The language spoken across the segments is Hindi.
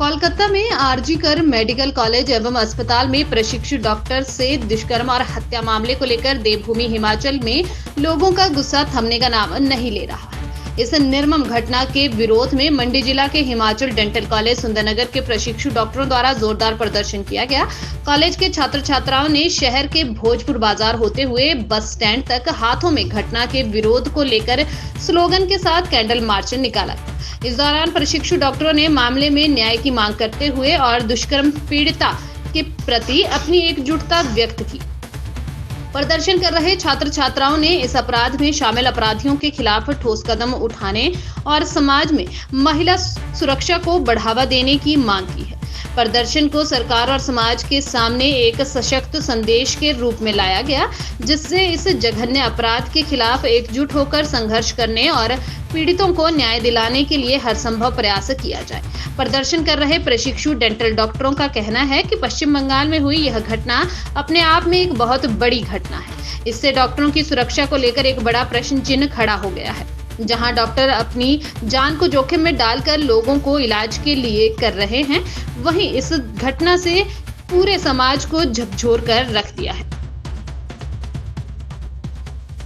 कोलकाता में आरजी कर मेडिकल कॉलेज एवं अस्पताल में प्रशिक्षु डॉक्टर से दुष्कर्म और हत्या मामले को लेकर देवभूमि हिमाचल में लोगों का गुस्सा थमने का नाम नहीं ले रहा है। इस निर्मम घटना के विरोध में मंडी जिला के हिमाचल डेंटल कॉलेज सुंदरनगर के प्रशिक्षु डॉक्टरों द्वारा जोरदार प्रदर्शन किया गया। कॉलेज के छात्र छात्राओं ने शहर के भोजपुर बाजार होते हुए बस स्टैंड तक हाथों में घटना के विरोध को लेकर स्लोगन के साथ कैंडल मार्च निकाला। इस दौरान प्रशिक्षु डॉक्टरों ने मामले में न्याय की मांग करते हुए और दुष्कर्म पीड़िता के प्रति अपनी एकजुटता व्यक्त की। प्रदर्शन कर रहे छात्र छात्राओं ने इस अपराध में शामिल अपराधियों के खिलाफ ठोस कदम उठाने और समाज में महिला सुरक्षा को बढ़ावा देने की मांग की है। प्रदर्शन को सरकार और समाज के सामने एक सशक्त संदेश के रूप में लाया गया, जिससे इस जघन्य अपराध के खिलाफ एकजुट होकर संघर्ष करने और पीड़ितों को न्याय दिलाने के लिए हर संभव प्रयास किया जाए। प्रदर्शन कर रहे प्रशिक्षु डेंटल डॉक्टरों का कहना है कि पश्चिम बंगाल में हुई यह घटना अपने आप में एक बहुत बड़ी घटना है। इससे डॉक्टरों की सुरक्षा को लेकर एक बड़ा प्रश्न चिन्ह खड़ा हो गया है। जहां डॉक्टर अपनी जान को जोखिम में डालकर लोगों को इलाज के लिए कर रहे हैं, वहीं इस घटना से पूरे समाज को झकझोर कर रख दिया है।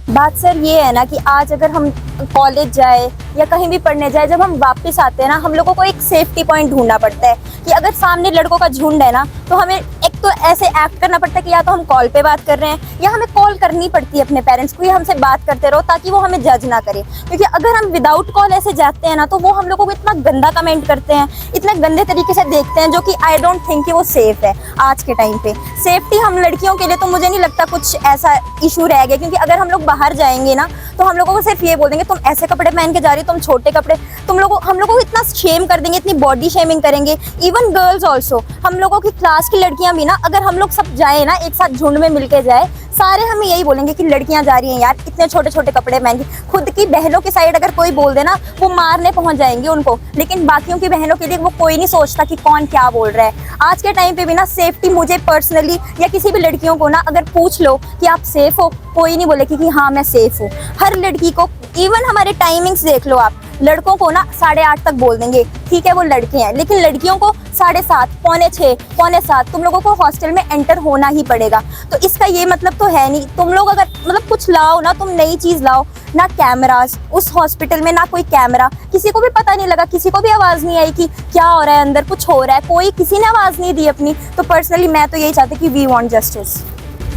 बात सर ये है ना कि आज अगर हम कॉलेज जाए या कहीं भी पढ़ने जाए, जब हम वापस आते हैं ना, हम लोगों को एक सेफ्टी पॉइंट ढूंढना पड़ता है कि अगर सामने लड़कों का झुंड है ना, तो हमें एक तो ऐसे एक्ट करना पड़ता है कि या तो हम कॉल पे बात कर रहे हैं या हमें कॉल करनी पड़ती है अपने पेरेंट्स को, या हमसे बात करते रहो ताकि वो हमें जज ना करे। क्योंकि अगर हम विदाउट कॉल ऐसे जाते हैं ना, तो वो हम लोगों को इतना गंदा कमेंट करते हैं, इतने गंदे तरीके से देखते हैं, जो कि आई डोंट थिंक कि वो सेफ है। आज के टाइम पे सेफ्टी हम लड़कियों के लिए तो मुझे नहीं लगता कुछ ऐसा इशू रह गया, क्योंकि अगर हम लोग बाहर जाएंगे ना, तो हम लोगों को सिर्फ ये बोल देंगे तुम ऐसे कपड़े पहन के जा रही हो, तुम छोटे कपड़े, हम लोगों को इतना शेम कर देंगे, इतनी बॉडी शेमिंग करेंगे। इवन गर्ल्स ऑल्सो, हम लोगों की क्लास की लड़कियां भी ना, अगर हम लोग सब जाए ना एक साथ झुंड में मिलके जाए, सारे हमें यही बोलेंगे कि लड़कियां जा रही हैं यार, इतने छोटे छोटे कपड़े पहन के। खुद की बहनों की साइड अगर कोई बोल देना, वो मारने पहुंच जाएंगे उनको, लेकिन बाकियों की बहनों के लिए वो कोई नहीं सोचता कि कौन क्या बोल रहा है। आज के टाइम पे भी ना सेफ्टी, मुझे पर्सनली या किसी भी लड़कियों को ना अगर पूछ लो कि आप सेफ हो, कोई नहीं बोलेगी कि हाँ मैं सेफ हूँ। हर लड़की को, इवन हमारे टाइमिंग्स देख लो आप, लड़कों को ना 8:30 तक बोल देंगे, ठीक है वो लड़के हैं, लेकिन लड़कियों को 7:30, 6:45, 6:45 तुम लोगों को हॉस्टल में एंटर होना ही पड़ेगा। तो इसका ये मतलब तो है नहीं, तुम लोग अगर मतलब कुछ लाओ ना, तुम नई चीज लाओ ना, कैमरास उस हॉस्पिटल में ना कोई कैमरा, किसी को भी पता नहीं लगा, किसी को भी आवाज नहीं आई कि क्या हो रहा है अंदर, कुछ हो रहा है, कोई किसी ने आवाज नहीं दी अपनी। तो पर्सनली मैं तो यही चाहती कि वी वांट जस्टिस।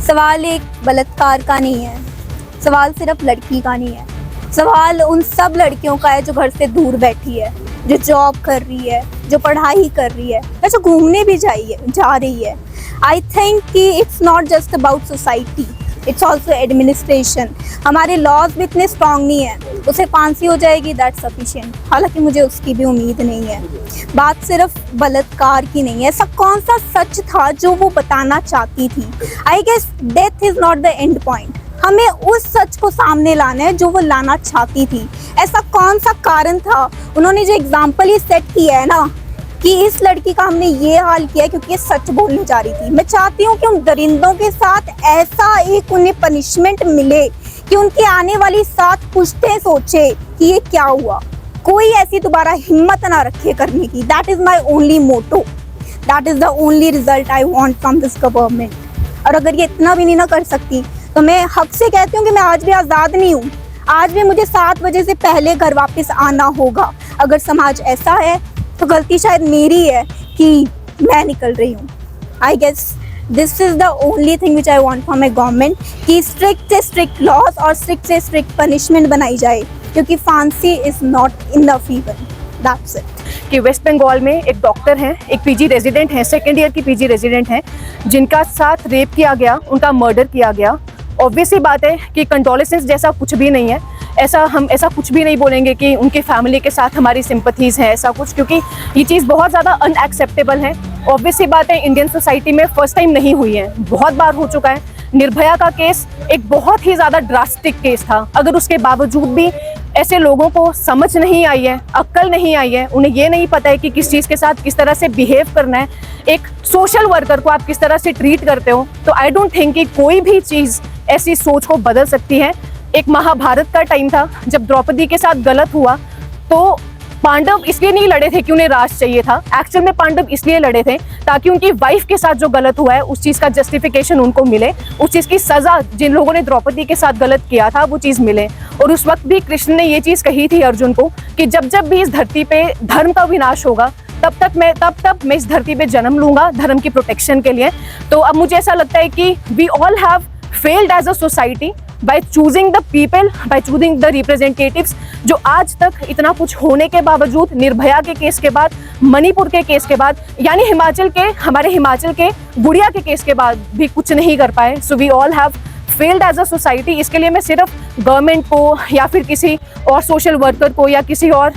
सवाल एक बलात्कार का नहीं है, सवाल सिर्फ लड़की का नहीं है, सवाल उन सब लड़कियों का है जो घर से दूर बैठी है, जो जॉब कर रही है, जो पढ़ाई कर रही है, या जो घूमने भी जा रही है। आई थिंक कि it's not just about society, it's also administration. हमारे लॉज भी इतने स्ट्रॉन्ग नहीं है, उसे फांसी हो जाएगी दैट्स सफिशिएंट, हालांकि मुझे उसकी भी उम्मीद नहीं है। बात सिर्फ बलात्कार की नहीं है, ऐसा कौन सा सच था जो वो बताना चाहती थी। I guess death is not the end point, हमें उस सच को सामने लाना है जो वो लाना चाहती थी। ऐसा कौन सा कारण था, उन्होंने जो एग्जाम्पल ही सेट किया है ना कि इस लड़की का हमने ये हाल किया है क्योंकि ये सच बोलने जा रही थी। मैं चाहती हूँ कि उन दरिंदों के साथ ऐसा एक उन्हें पनिशमेंट मिले कि उनकी आने वाली 7 पुश्तें सोचे कि ये क्या हुआ, कोई ऐसी दोबारा हिम्मत ना रखे करने की। That is my only motto, that is the only result I want from this government. और अगर ये इतना भी नहीं ना कर सकती, तो मैं हक से कहती हूँ कि मैं आज भी आज़ाद नहीं हूँ। आज भी मुझे 7 बजे से पहले घर वापस आना होगा। अगर समाज ऐसा है तो गलती शायद मेरी है कि मैं निकल रही हूँ। I guess this is the only thing which I want from my government, कि स्ट्रिक्ट से स्ट्रिक्ट लॉज और स्ट्रिक्ट से स्ट्रिक्ट पनिशमेंट बनाई जाए, क्योंकि फांसी is not enough even. That's it. कि वेस्ट बंगाल में एक डॉक्टर हैं, एक पीजी रेजिडेंट हैं, 2nd ईयर की पीजी रेजिडेंट हैं, जिनका साथ रेप किया गया, उनका मर्डर किया गया। ऑब्वियस ही बात है कि कंडोलेंसेस जैसा कुछ भी नहीं है, हम ऐसा कुछ भी नहीं बोलेंगे कि उनके फैमिली के साथ हमारी सिंपथीज़ हैं, ऐसा कुछ, क्योंकि ये चीज़ बहुत ज़्यादा अनएक्सेप्टेबल है। ऑब्वियस ही बात है, इंडियन सोसाइटी में फर्स्ट टाइम नहीं हुई है, बहुत बार हो चुका है। निर्भया का केस एक बहुत ही ज़्यादा ड्रास्टिक केस था, अगर उसके बावजूद भी ऐसे लोगों को समझ नहीं आई है, अक्ल नहीं आई है, उन्हें ये नहीं पता है कि किस चीज़ के साथ किस तरह से बिहेव करना है, एक सोशल वर्कर को आप किस तरह से ट्रीट करते हो, तो आई डोंट थिंक कि कोई भी चीज़ ऐसी सोच को बदल सकती है। एक महाभारत का टाइम था जब द्रौपदी के साथ गलत हुआ, तो पांडव इसलिए नहीं लड़े थे कि उन्हें राज चाहिए था, एक्चुअल में पांडव इसलिए लड़े थे ताकि उनकी वाइफ के साथ जो गलत हुआ है उस चीज़ का जस्टिफिकेशन उनको मिले, उस चीज़ की सज़ा जिन लोगों ने द्रौपदी के साथ गलत किया था वो चीज़ मिले। और उस वक्त भी कृष्ण ने ये चीज़ कही थी अर्जुन को कि जब जब भी इस धरती पे धर्म का विनाश होगा तब मैं इस धरती पे जन्म लूंगा धर्म की प्रोटेक्शन के लिए। तो अब मुझे ऐसा लगता है कि we all have failed as a society by choosing the people, by choosing the representatives, जो आज तक इतना कुछ होने के बावजूद, निर्भया के केस के बाद, मणिपुर के केस के बाद, यानी हमारे हिमाचल के गुड़िया के केस के बाद भी कुछ नहीं कर पाए। So we all have failed as a society. इसके लिए मैं सिर्फ गवर्नमेंट को या फिर किसी और सोशल वर्कर को या किसी और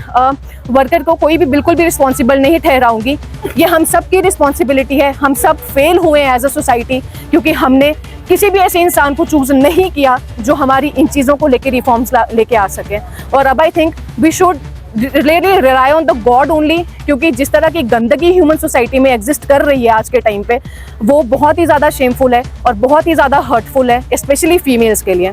वर्कर को कोई भी बिल्कुल भी रिस्पॉन्सिबल नहीं ठहराऊंगी। ये हम सब की रिस्पॉन्सिबिलिटी है, हम सब फेल हुए हैं एज अ सोसाइटी क्योंकि हमने किसी भी ऐसे इंसान को चूज नहीं किया जो हमारी इन चीज़ों को लेके रिफॉर्म्स लेके आ सके। और अब I think we should really rely on the God only, क्योंकि जिस तरह की गंदगी ह्यूमन सोसाइटी में एग्जिस्ट कर रही है आज के टाइम पे वो बहुत ही ज़्यादा शेमफुल है और बहुत ही ज़्यादा हर्टफुल है, स्पेशली फीमेल्स के लिए।